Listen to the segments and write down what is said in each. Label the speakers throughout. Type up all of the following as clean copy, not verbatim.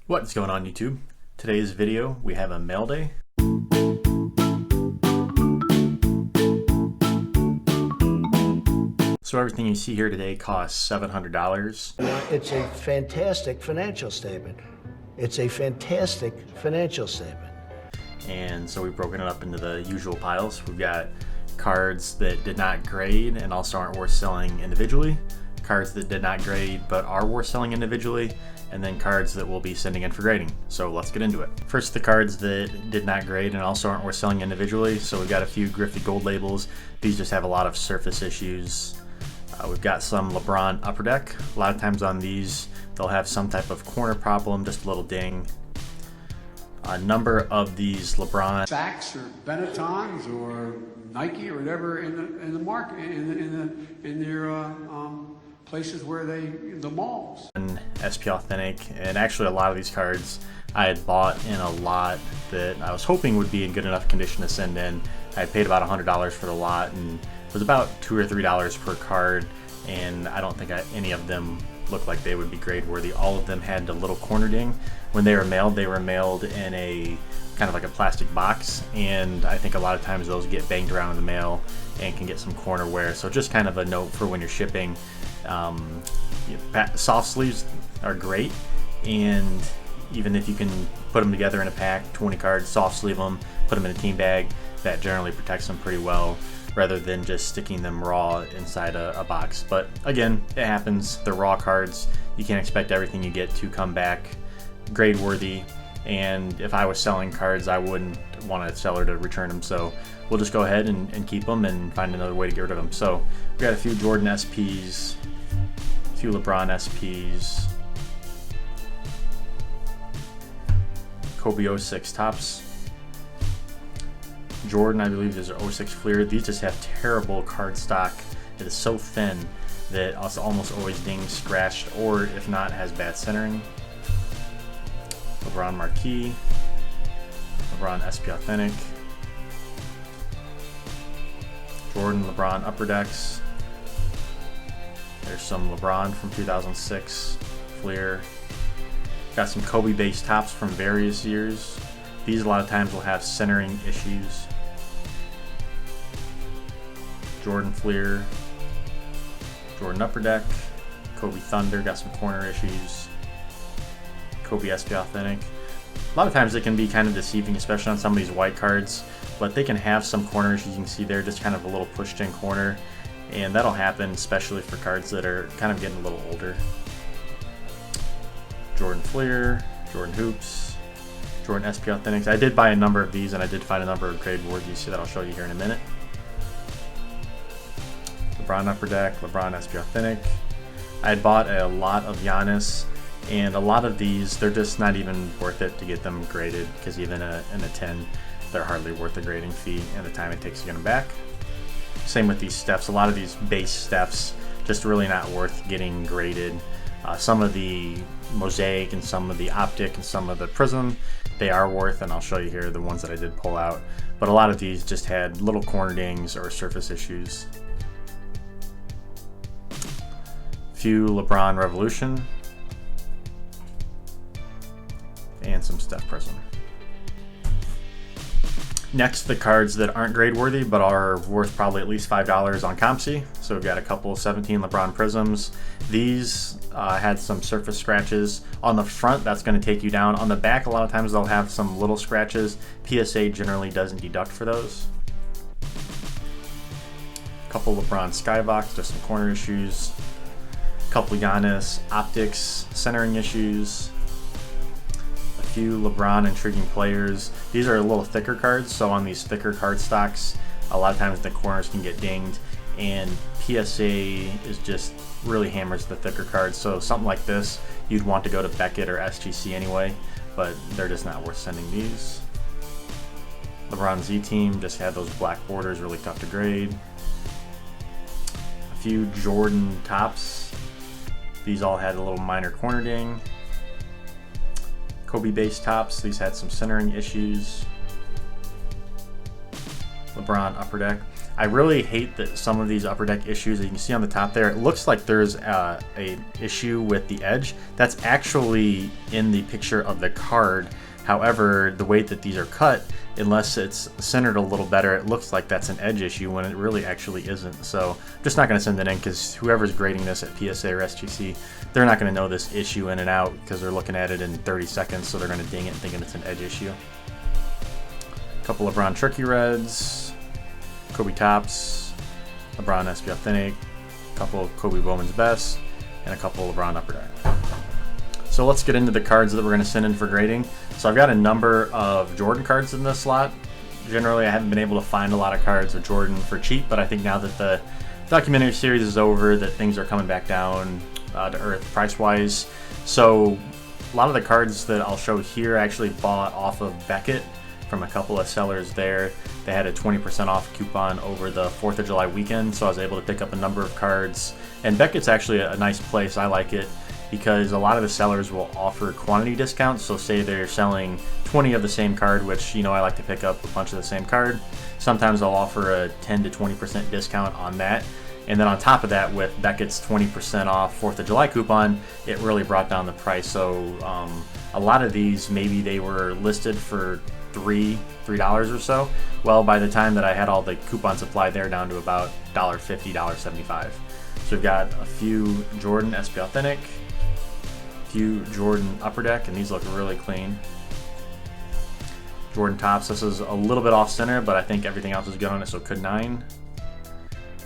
Speaker 1: What's going on YouTube? Today's video we have a Mailday. So everything you see here today costs $700.
Speaker 2: It's a fantastic financial statement. It's a fantastic financial statement.
Speaker 1: And so we've broken it up into the usual piles. We've got cards that did not grade and also aren't worth selling individually, cards that did not grade but are worth selling individually, and then cards that we'll be sending in for grading. So let's get into it. First, the cards that did not grade and also aren't worth selling individually. So we've got a few Griffey Gold labels. These just have a lot of surface issues. We've got some LeBron Upper Deck. A lot of times on these, they'll have some type of corner problem, just a little ding. A number of these LeBron
Speaker 3: Saks or Benettons or Nike or whatever in the market in their places where the malls.
Speaker 1: And SP Authentic, and actually a lot of these cards I had bought in a lot that I was hoping would be in good enough condition to send in. I had paid about $100 for the lot, and it was about $2 or $3 per card, and I don't think any of them looked like they would be grade worthy. All of them had a little corner ding. When they were mailed in a kind of like a plastic box, and I think a lot of times those get banged around in the mail and can get some corner wear. So just kind of a note for when you're shipping. Soft sleeves are great, and even if you can put them together in a pack, 20 cards, soft sleeve them, put them in a team bag, that generally protects them pretty well, rather than just sticking them raw inside a box. But again, it happens. They're raw cards. You can't expect everything you get to come back grade worthy, and if I was selling cards, I wouldn't want a seller to return them. So we'll just go ahead and keep them and find another way to get rid of them. So we got a few Jordan SPs, a few LeBron SPs, Kobe 06 tops, Jordan, I believe there's an 06 Fleer. These just have terrible card stock. It is so thin that it's almost always dinged, scratched, or if not, has bad centering. LeBron Marquee, LeBron SP Authentic, Jordan LeBron Upper Decks. There's some LeBron from 2006 Fleer. Got some Kobe base tops from various years. These a lot of times will have centering issues. Jordan Fleer, Jordan Upper Deck, Kobe Thunder, got some corner issues. Kobe SP Authentic. A lot of times it can be kind of deceiving, especially on some of these white cards, but they can have some corners. You can see there just kind of a little pushed in corner, and that'll happen especially for cards that are kind of getting a little older. Jordan Fleer, Jordan Hoops, Jordan SP Authentics. I did buy a number of these, and I did find a number of grade worthy, so that I'll show you here in a minute. LeBron Upper Deck, LeBron SP Authentic. I had bought a lot of Giannis, and a lot of these, they're just not even worth it to get them graded, because even in a 10, they're hardly worth the grading fee and the time it takes to get them back. Same with these Stephs. A lot of these base Stephs, just really not worth getting graded. Some of the Mosaic and some of the Optic and some of the Prism, they are worth, and I'll show you here the ones that I did pull out. But a lot of these just had little corner dings or surface issues. Few LeBron Revolution, and some Steph Prism. Next, the cards that aren't grade worthy but are worth probably at least $5 on ComC. So we've got a couple of 17 LeBron Prisms. These had some surface scratches. On the front, that's going to take you down. On the back, a lot of times they'll have some little scratches. PSA generally doesn't deduct for those. A couple LeBron Skybox, just some corner issues. A couple Giannis Optics centering issues. Few LeBron Intriguing Players. These are a little thicker cards, so on these thicker card stocks, a lot of times the corners can get dinged, and PSA is just really hammers the thicker cards. So something like this, you'd want to go to Beckett or SGC anyway, but they're just not worth sending these. LeBron Z Team just had those black borders, really tough to grade. A few Jordan tops. These all had a little minor corner ding. Kobe base tops, these had some centering issues. LeBron Upper Deck. I really hate that some of these upper deck issues that you can see on the top there, it looks like there's a issue with the edge. That's actually in the picture of the card. However, the way that these are cut, unless it's centered a little better, it looks like that's an edge issue when it really actually isn't. So I'm just not going to send it in, because whoever's grading this at PSA or SGC, they're not going to know this issue in and out, because they're looking at it in 30 seconds, so they're going to ding it and thinking it's an edge issue. A couple LeBron Turkey Reds, Kobe Tops, LeBron SP Authentic, a couple of Kobe Bowman's Best, and a couple of LeBron Upper Deck. So let's get into the cards that we're going to send in for grading. So I've got a number of Jordan cards in this slot. Generally, I haven't been able to find a lot of cards of Jordan for cheap, but I think now that the documentary series is over, that things are coming back down to earth price-wise. So a lot of the cards that I'll show here I actually bought off of Beckett from a couple of sellers there. They had a 20% off coupon over the 4th of July weekend, so I was able to pick up a number of cards. And Beckett's actually a nice place. I like it, because a lot of the sellers will offer quantity discounts. So say they're selling 20 of the same card, which, you know, I like to pick up a bunch of the same card. Sometimes they'll offer a 10 to 20% discount on that. And then on top of that, with Beckett's 20% off 4th of July coupon, it really brought down the price. So a lot of these, maybe they were listed for $3 or so. Well, by the time that I had all the coupons applied, they're down to about $1.50, $1.75. So we've got a few Jordan SP Authentic, few Jordan Upper Deck, and these look really clean. Jordan Tops, this is a little bit off center, but I think everything else is good on it, so could 9.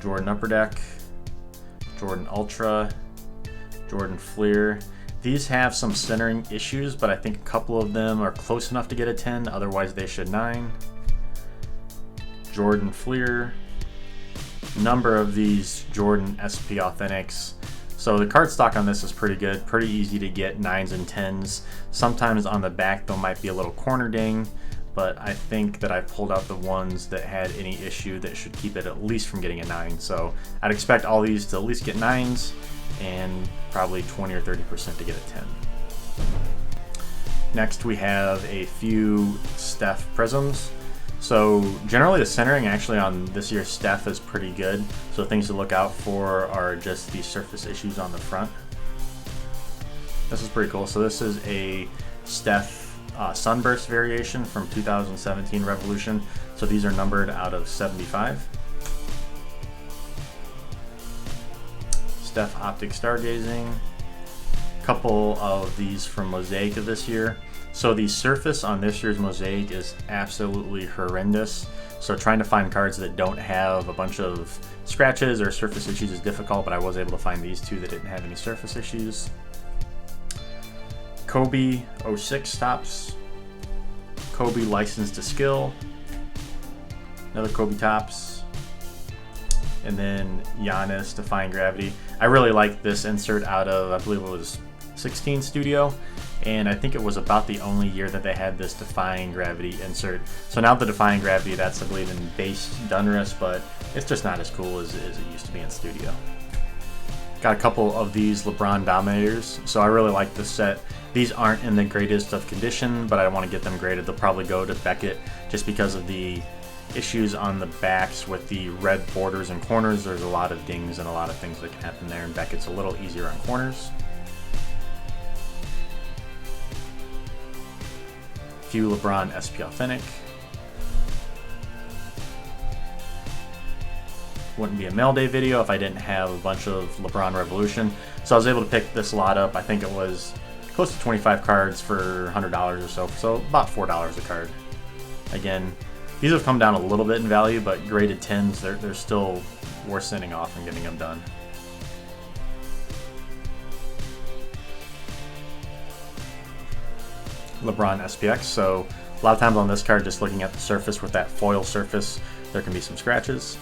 Speaker 1: Jordan Upper Deck, Jordan Ultra, Jordan Fleer. These have some centering issues, but I think a couple of them are close enough to get a 10, otherwise they should 9. Jordan Fleer. Number of these Jordan SP Authentics. So the card stock on this is pretty good, pretty easy to get 9s and 10s. Sometimes on the back there might be a little corner ding, but I think that I pulled out the ones that had any issue that should keep it at least from getting a 9. So I'd expect all these to at least get 9s and probably 20 or 30% to get a 10. Next we have a few Steph Prisms. So generally the centering actually on this year's Steph is pretty good. So things to look out for are just the surface issues on the front. This is pretty cool. So this is a Steph Sunburst variation from 2017 Revolution. So these are numbered out of 75. Steph Optic Stargazing. A couple of these from Mosaic of this year. So the surface on this year's Mosaic is absolutely horrendous. So trying to find cards that don't have a bunch of scratches or surface issues is difficult, but I was able to find these two that didn't have any surface issues. Kobe 06 Tops. Kobe Licensed to Skill. Another Kobe Tops. And then Giannis Defying Gravity. I really like this insert out of, I believe it was 16 Studio, and I think it was about the only year that they had this Defying Gravity insert. So now the Defying Gravity, that's I believe in base Dunris, but it's just not as cool as it used to be in Studio. Got a couple of these LeBron Dominators, so I really like this set. These aren't in the greatest of condition, but I want to get them graded. They'll probably go to Beckett just because of the issues on the backs with the red borders and corners. There's a lot of dings and a lot of things that can happen there, and Beckett's a little easier on corners. Few LeBron SP Authentic. Wouldn't be a Mailday video if I didn't have a bunch of LeBron Revolution. So I was able to pick this lot up. I think it was close to 25 cards for $100 or so. So about $4 a card. Again, these have come down a little bit in value, but graded 10s, they're still worth sending off and getting them done. LeBron SPX. So a lot of times on this card, just looking at the surface with that foil surface, there can be some scratches.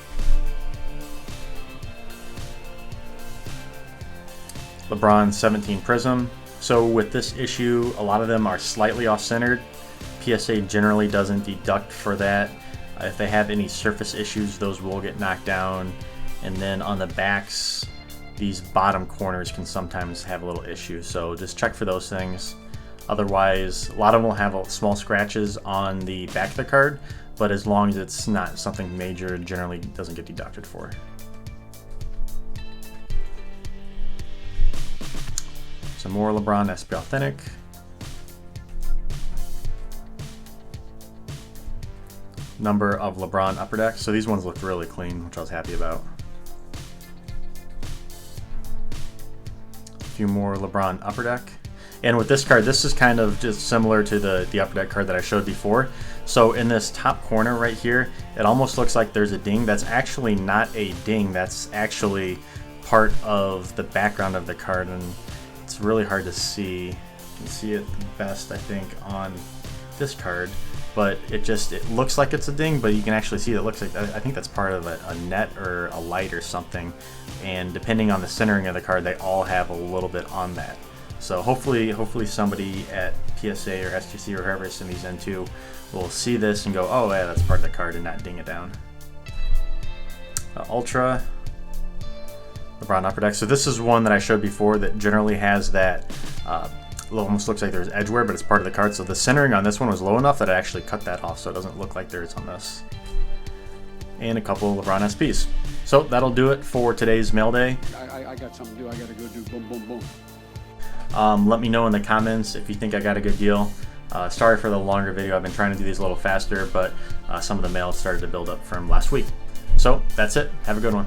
Speaker 1: LeBron 17 Prism. So with this issue, a lot of them are slightly off-centered. PSA generally doesn't deduct for that. If they have any surface issues, those will get knocked down. And then on the backs, these bottom corners can sometimes have a little issue. So just check for those things. Otherwise, a lot of them will have small scratches on the back of the card, but as long as it's not something major, it generally doesn't get deducted for. Some more LeBron SP Authentic. Number of LeBron Upper Deck. So these ones look really clean, which I was happy about. A few more LeBron Upper Deck. And with this card, this is kind of just similar to the Upper Deck card that I showed before. So in this top corner right here, it almost looks like there's a ding. That's actually not a ding. That's actually part of the background of the card, and it's really hard to see. You can see it best, I think, on this card. But it looks like it's a ding, but you can actually see it looks like, I think that's part of a net or a light or something. And depending on the centering of the card, they all have a little bit on that. So hopefully somebody at PSA or STC or whoever is sending these into will see this and go, oh yeah, that's part of the card, and not ding it down. Ultra LeBron Upper Deck. So this is one that I showed before that generally has that it almost looks like there's edge wear, but it's part of the card. So the centering on this one was low enough that I actually cut that off, so it doesn't look like there is on this. And a couple of LeBron SPs. So that'll do it for today's mail day.
Speaker 3: I got something to do. I got to go do boom, boom, boom.
Speaker 1: Let me know in the comments if you think I got a good deal. Sorry for the longer video. I've been trying to do these a little faster, but some of the mail started to build up from last week. So that's it. Have a good one.